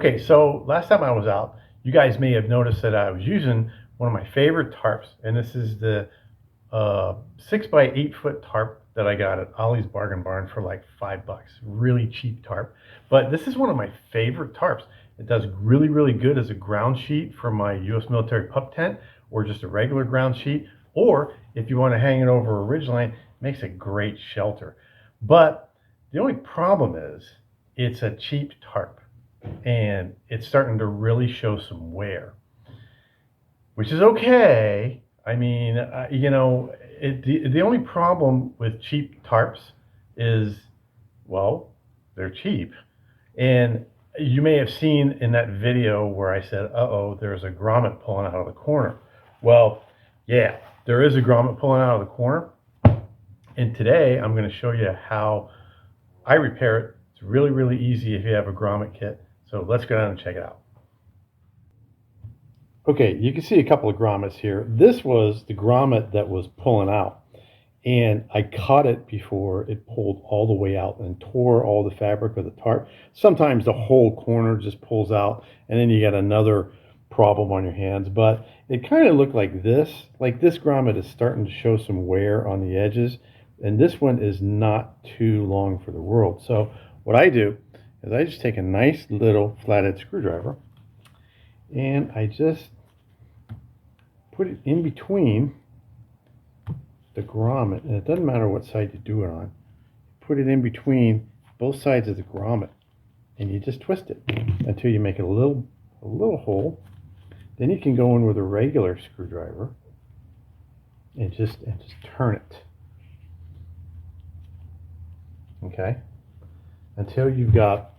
Okay, so last time I was out, you guys may have noticed that I was using one of my favorite tarps, and this is the 6 by 8 foot tarp that I got at Ollie's Bargain Barn for like $5. Really cheap tarp. But this is one of my favorite tarps. It does really, really good as a ground sheet for my U.S. military pup tent, or just a regular ground sheet. Or if you want to hang it over a ridgeline, it makes a great shelter. But the only problem is it's a cheap tarp, and it's starting to really show some wear, which is okay. I mean, the only problem with cheap tarps is, well, they're cheap. And you may have seen in that video where I said, uh-oh, there's a grommet pulling out of the corner. Well, yeah, there is a grommet pulling out of the corner. And today I'm going to show you how I repair it. It's really, really easy if you have a grommet kit. So let's go down and check it out. Okay, you can see a couple of grommets here. This was the grommet that was pulling out, and I caught it before it pulled all the way out and tore all the fabric of the tarp. Sometimes the whole corner just pulls out, and then you got another problem on your hands. But it kind of looked like this. Like this grommet is starting to show some wear on the edges, and this one is not too long for the world. So what I do is I just take a nice little flathead screwdriver, and I just put it in between the grommet, and it doesn't matter what side you do it on. Put it in between both sides of the grommet, and you just twist it until you make a little hole. Then you can go in with a regular screwdriver and just turn it. Okay, until you've got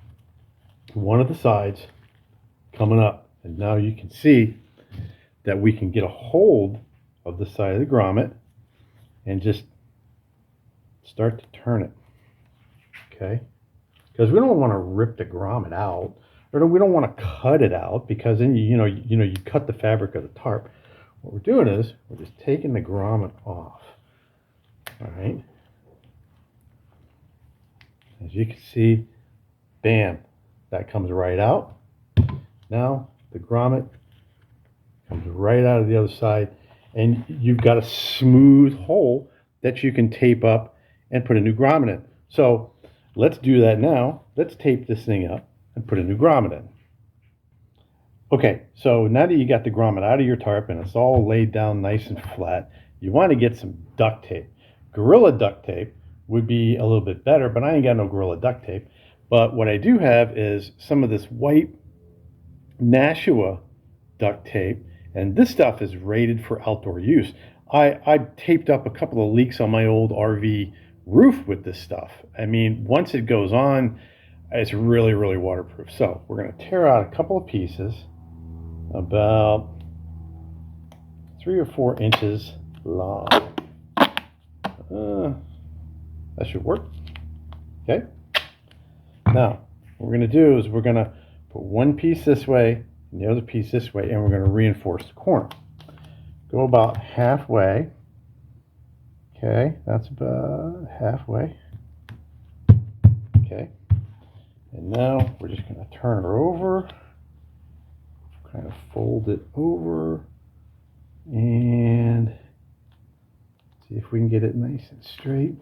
one of the sides coming up. And now you can see that we can get a hold of the side of the grommet and just start to turn it. Okay, because we don't want to rip the grommet out, or we don't want to cut it out, because then you cut the fabric of the tarp. What we're doing is we're just taking the grommet off. All right, as you can see, bam, that comes right out. Now the grommet comes right out of the other side, and you've got a smooth hole that you can tape up and put a new grommet in. So let's do that now. Let's tape this thing up and put a new grommet in. Okay, so now that you got the grommet out of your tarp and it's all laid down nice and flat, you want to get some duct tape. Gorilla duct tape would be a little bit better, but I ain't got no Gorilla duct tape. But what I do have is some of this white Nashua duct tape, and this stuff is rated for outdoor use. I taped up a couple of leaks on my old RV roof with this stuff. I mean, once it goes on, it's really, really waterproof. So we're going to tear out a couple of pieces about 3 or 4 inches long. That should work. Okay. Now, what we're going to do is we're going to put one piece this way and the other piece this way, and we're going to reinforce the corner. Go about halfway. Okay, that's about halfway. Okay, and now we're just going to turn her over, kind of fold it over, and see if we can get it nice and straight.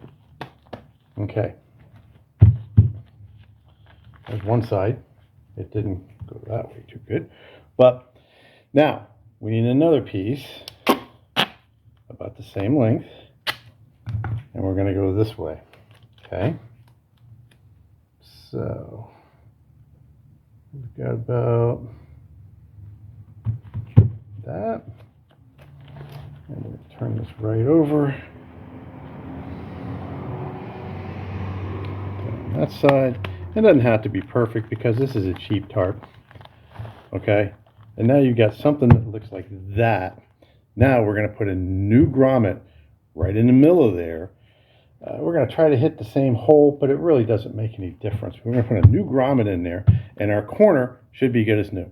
Okay, there's one side. It didn't go that way too good, but now we need another piece about the same length, and we're going to go this way. Okay, so we've got about that, and we're going to turn this right over on that side. It doesn't have to be perfect because this is a cheap tarp. Okay, and now you've got something that looks like that. Now we're going to put a new grommet right in the middle of there. We're going to try to hit the same hole, but it really doesn't make any difference. We're going to put a new grommet in there, and our corner should be good as new.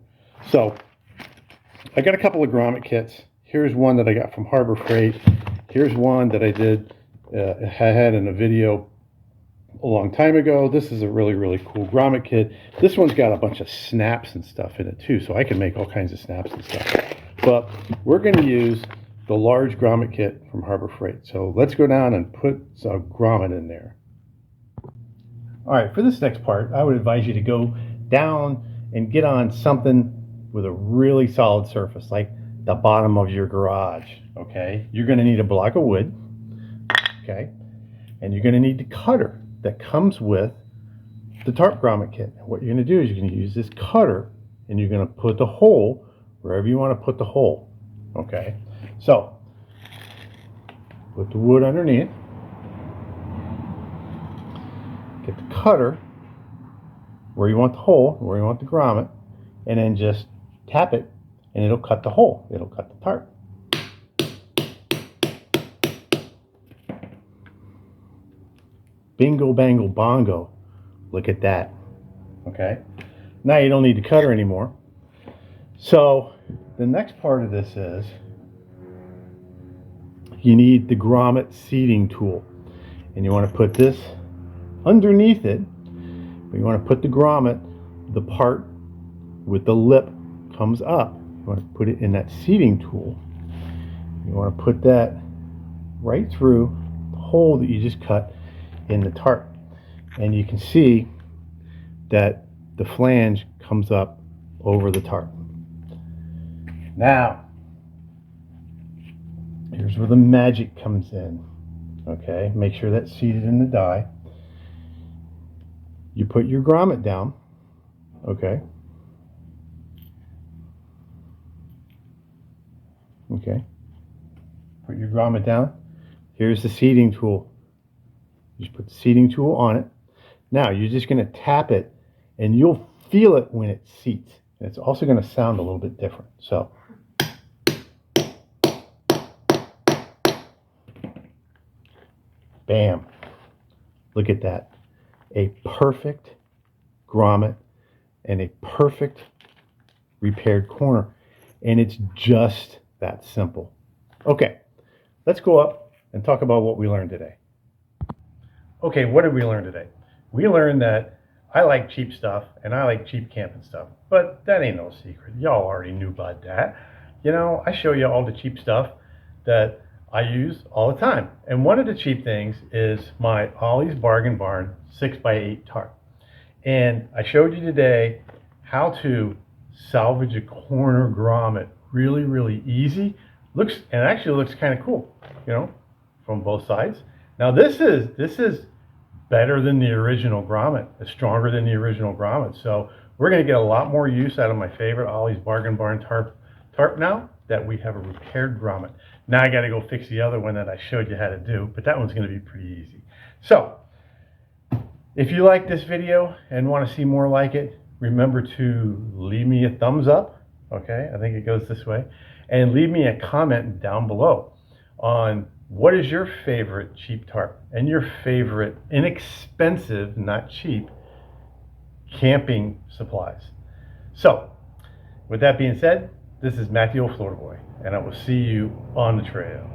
So I got a couple of grommet kits. Here's one that I got from Harbor Freight. Here's one that I had in a video a long time ago. This is a really, really cool grommet kit. This one's got a bunch of snaps and stuff in it too, so I can make all kinds of snaps and stuff. But we're going to use the large grommet kit from Harbor Freight. So let's go down and put a grommet in there. All right, for this next part, I would advise you to go down and get on something with a really solid surface, like the bottom of your garage, okay? You're gonna need a block of wood, okay? And you're gonna need the cutter that comes with the tarp grommet kit. What you're gonna do is you're gonna use this cutter and you're gonna put the hole wherever you wanna put the hole, okay? So, put the wood underneath. Get the cutter where you want the hole, where you want the grommet, and then just tap it and it'll cut the hole. It'll cut the tarp. Bingo, bango, bongo. Look at that. Okay. Now you don't need the cutter anymore. So the next part of this is you need the grommet seating tool. And you want to put this underneath it. But you want to put the grommet, the part with the lip comes up. You want to put it in that seating tool. You want to put that right through the hole that you just cut in the tarp. And you can see that the flange comes up over the tarp. Now, here's where the magic comes in. Okay, make sure that's seated in the die. You put your grommet down, okay? Okay. Put your grommet down. Here's the seating tool. You just put the seating tool on it. Now you're just going to tap it and you'll feel it when it seats. And it's also going to sound a little bit different. So, bam. Look at that. A perfect grommet and a perfect repaired corner. And it's just that simple. Okay, let's go up and talk about what we learned today. Okay, what did we learn today? We learned that I like cheap stuff and I like cheap camping stuff, but that ain't no secret. Y'all already knew about that. You know, I show you all the cheap stuff that I use all the time. And one of the cheap things is my Ollie's Bargain Barn 6x8 tarp. And I showed you today how to salvage a corner grommet really, really easy. Looks, and actually looks kind of cool, you know, from both sides. Now this is better than the original grommet. It's stronger than the original grommet. So we're going to get a lot more use out of my favorite Ollie's Bargain Barn tarp now that we have a repaired grommet. Now I got to go fix the other one that I showed you how to do, but that one's going to be pretty easy. So if you like this video and want to see more like it, remember to leave me a thumbs up. Okay, I think it goes this way. And leave me a comment down below on what is your favorite cheap tarp and your favorite inexpensive, not cheap, camping supplies. So, with that being said, this is Matthew, Florida Boy, and I will see you on the trail.